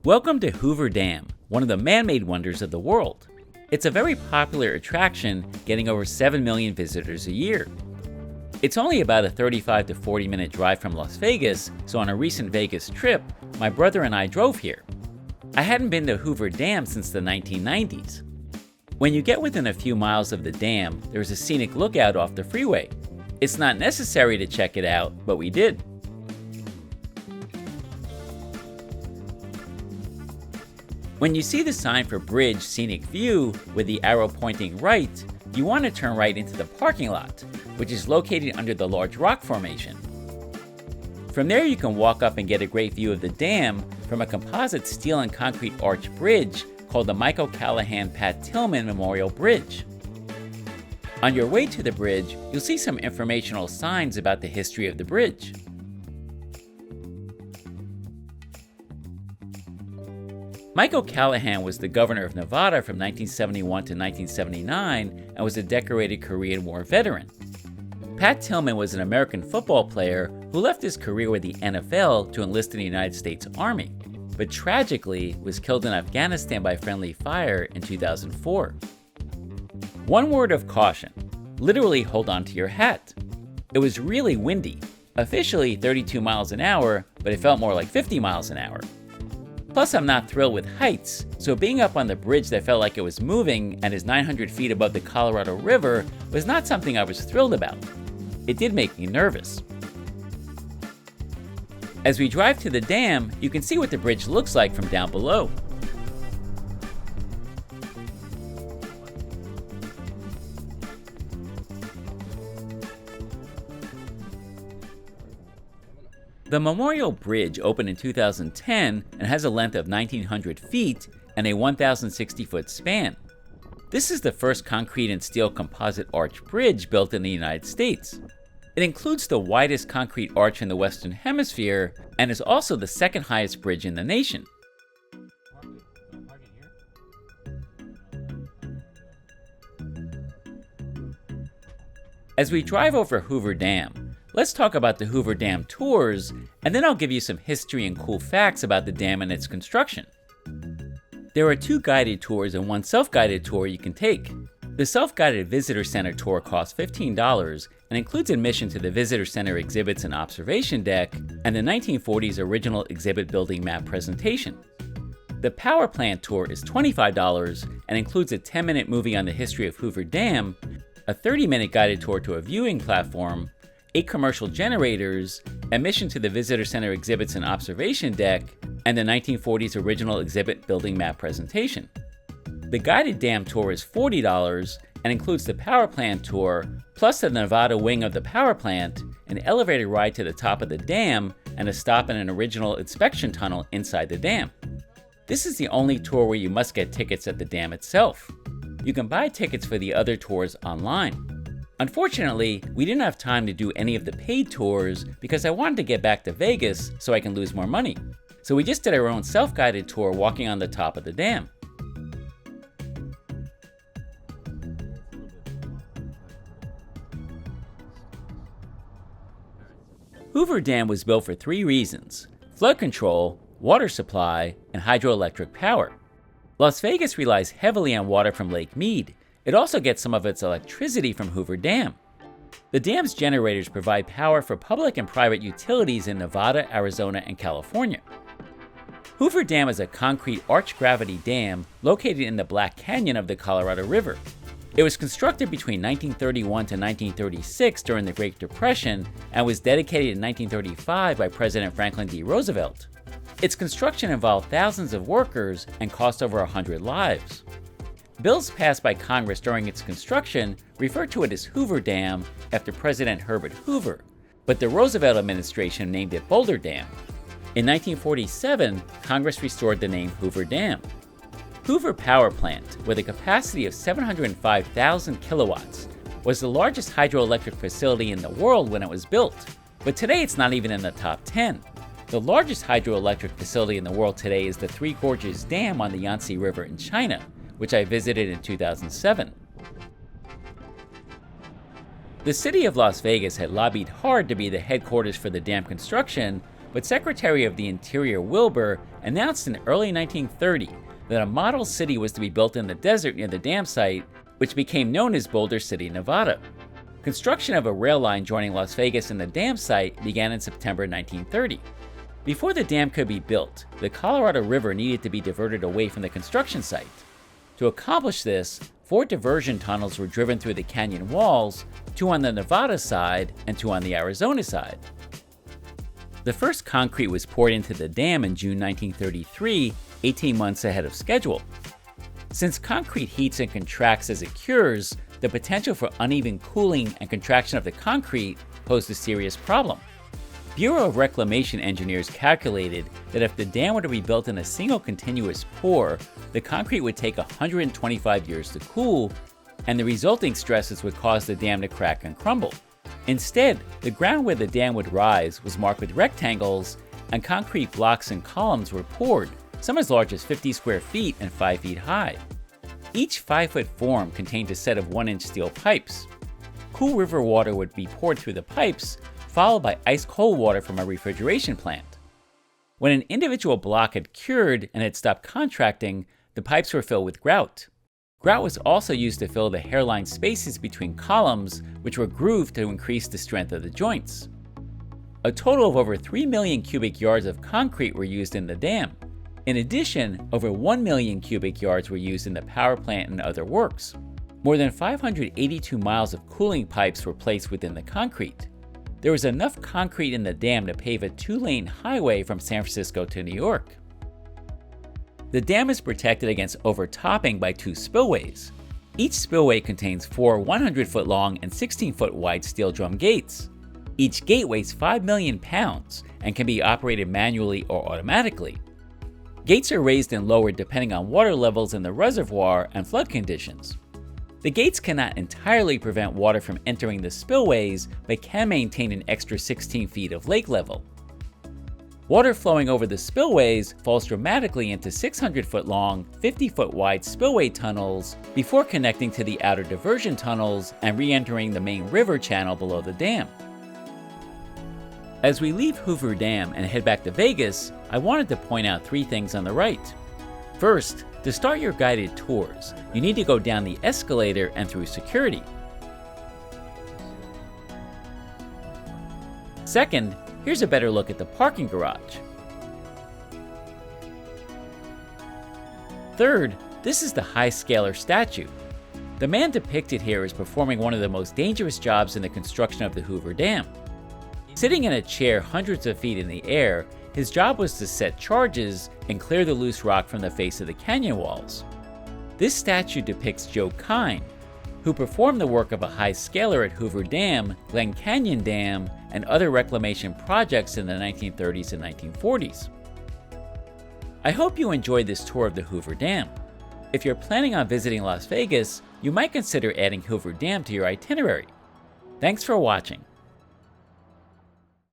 Welcome to Hoover Dam, one of the man-made wonders of the world. It's a very popular attraction, getting over 7 million visitors a year. It's only about a 35 to 40 minute drive from Las Vegas, so on a recent Vegas trip, my brother and I drove here. I hadn't been to Hoover Dam since the 1990s. When you get within a few miles of the dam, there's a scenic lookout off the freeway. It's not necessary to check it out, but we did. When you see the sign for Bridge Scenic View with the arrow pointing right, you want to turn right into the parking lot, which is located under the large rock formation. From there you can walk up and get a great view of the dam from a composite steel and concrete arch bridge called the Michael Callahan-Pat Tillman Memorial Bridge. On your way to the bridge, you'll see some informational signs about the history of the bridge. Michael Callahan was the governor of Nevada from 1971 to 1979 and was a decorated Korean War veteran. Pat Tillman was an American football player who left his career with the NFL to enlist in the United States Army, but tragically was killed in Afghanistan by friendly fire in 2004. One word of caution: literally hold on to your hat. It was really windy, officially 32 miles an hour, but it felt more like 50 miles an hour. Plus, I'm not thrilled with heights, so being up on the bridge that felt like it was moving and is 900 feet above the Colorado River was not something I was thrilled about. It did make me nervous. As we drive to the dam, you can see what the bridge looks like from down below. The Memorial Bridge opened in 2010 and has a length of 1,900 feet and a 1,060-foot span. This is the first concrete and steel composite arch bridge built in the United States. It includes the widest concrete arch in the Western Hemisphere and is also the second highest bridge in the nation. As we drive over Hoover Dam, let's talk about the Hoover Dam tours, and then I'll give you some history and cool facts about the dam and its construction. There are 2 guided tours and 1 self-guided tour you can take. The self-guided visitor center tour costs $15 and includes admission to the visitor center exhibits and observation deck and the 1940s original exhibit building map presentation. The power plant tour is $25 and includes a 10-minute movie on the history of Hoover Dam, a 30-minute guided tour to a viewing platform, 8 commercial generators, admission to the visitor center exhibits and observation deck, and the 1940s original exhibit building map presentation. The guided dam tour is $40 and includes the power plant tour, plus the Nevada wing of the power plant, an elevator ride to the top of the dam, and a stop in an original inspection tunnel inside the dam. This is the only tour where you must get tickets at the dam itself. You can buy tickets for the other tours online. Unfortunately, we didn't have time to do any of the paid tours because I wanted to get back to Vegas so I can lose more money. So we just did our own self-guided tour walking on the top of the dam. Hoover Dam was built for 3 reasons: flood control, water supply, and hydroelectric power. Las Vegas relies heavily on water from Lake Mead. It also gets some of its electricity from Hoover Dam. The dam's generators provide power for public and private utilities in Nevada, Arizona, and California. Hoover Dam is a concrete arch-gravity dam located in the Black Canyon of the Colorado River. It was constructed between 1931 to 1936 during the Great Depression and was dedicated in 1935 by President Franklin D. Roosevelt. Its construction involved thousands of workers and cost over 100 lives. Bills passed by Congress during its construction referred to it as Hoover Dam after President Herbert Hoover, but the Roosevelt administration named it Boulder Dam. In 1947, Congress restored the name Hoover Dam. Hoover Power Plant, with a capacity of 705,000 kilowatts, was the largest hydroelectric facility in the world when it was built, but today it's not even in the top 10. The largest hydroelectric facility in the world today is the Three Gorges Dam on the Yangtze River in China, which I visited in 2007. The city of Las Vegas had lobbied hard to be the headquarters for the dam construction, but Secretary of the Interior Wilbur announced in early 1930 that a model city was to be built in the desert near the dam site, which became known as Boulder City, Nevada. Construction of a rail line joining Las Vegas and the dam site began in September 1930. Before the dam could be built, the Colorado River needed to be diverted away from the construction site. To accomplish this, 4 diversion tunnels were driven through the canyon walls, 2 on the Nevada side and 2 on the Arizona side. The first concrete was poured into the dam in June 1933, 18 months ahead of schedule. Since concrete heats and contracts as it cures, the potential for uneven cooling and contraction of the concrete posed a serious problem. Bureau of Reclamation engineers calculated that if the dam were to be built in a single continuous pour, the concrete would take 125 years to cool, and the resulting stresses would cause the dam to crack and crumble. Instead, the ground where the dam would rise was marked with rectangles, and concrete blocks and columns were poured, some as large as 50 square feet and 5 feet high. Each 5-foot form contained a set of 1-inch steel pipes. Cool river water would be poured through the pipes, followed by ice-cold water from a refrigeration plant. When an individual block had cured and had stopped contracting, the pipes were filled with grout. Grout was also used to fill the hairline spaces between columns, which were grooved to increase the strength of the joints. A total of over 3 million cubic yards of concrete were used in the dam. In addition, over 1 million cubic yards were used in the power plant and other works. More than 582 miles of cooling pipes were placed within the concrete. There was enough concrete in the dam to pave a 2-lane highway from San Francisco to New York. The dam is protected against overtopping by 2 spillways. Each spillway contains 4 100-foot long and 16-foot wide steel drum gates. Each gate weighs 5 million pounds and can be operated manually or automatically. Gates are raised and lowered depending on water levels in the reservoir and flood conditions. The gates cannot entirely prevent water from entering the spillways, but can maintain an extra 16 feet of lake level. Water flowing over the spillways falls dramatically into 600-foot long, 50-foot wide spillway tunnels before connecting to the outer diversion tunnels and re-entering the main river channel below the dam. As we leave Hoover Dam and head back to Vegas, I wanted to point out 3 things on the right. First, to start your guided tours, you need to go down the escalator and through security. Second, here's a better look at the parking garage. Third, this is the high scalar statue. The man depicted here is performing one of the most dangerous jobs in the construction of the Hoover Dam. Sitting in a chair hundreds of feet in the air, his job was to set charges and clear the loose rock from the face of the canyon walls. This statue depicts Joe Kine, who performed the work of a high scalar at Hoover Dam, Glen Canyon Dam, and other reclamation projects in the 1930s and 1940s. I hope you enjoyed this tour of the Hoover Dam. If you're planning on visiting Las Vegas, you might consider adding Hoover Dam to your itinerary. Thanks for watching.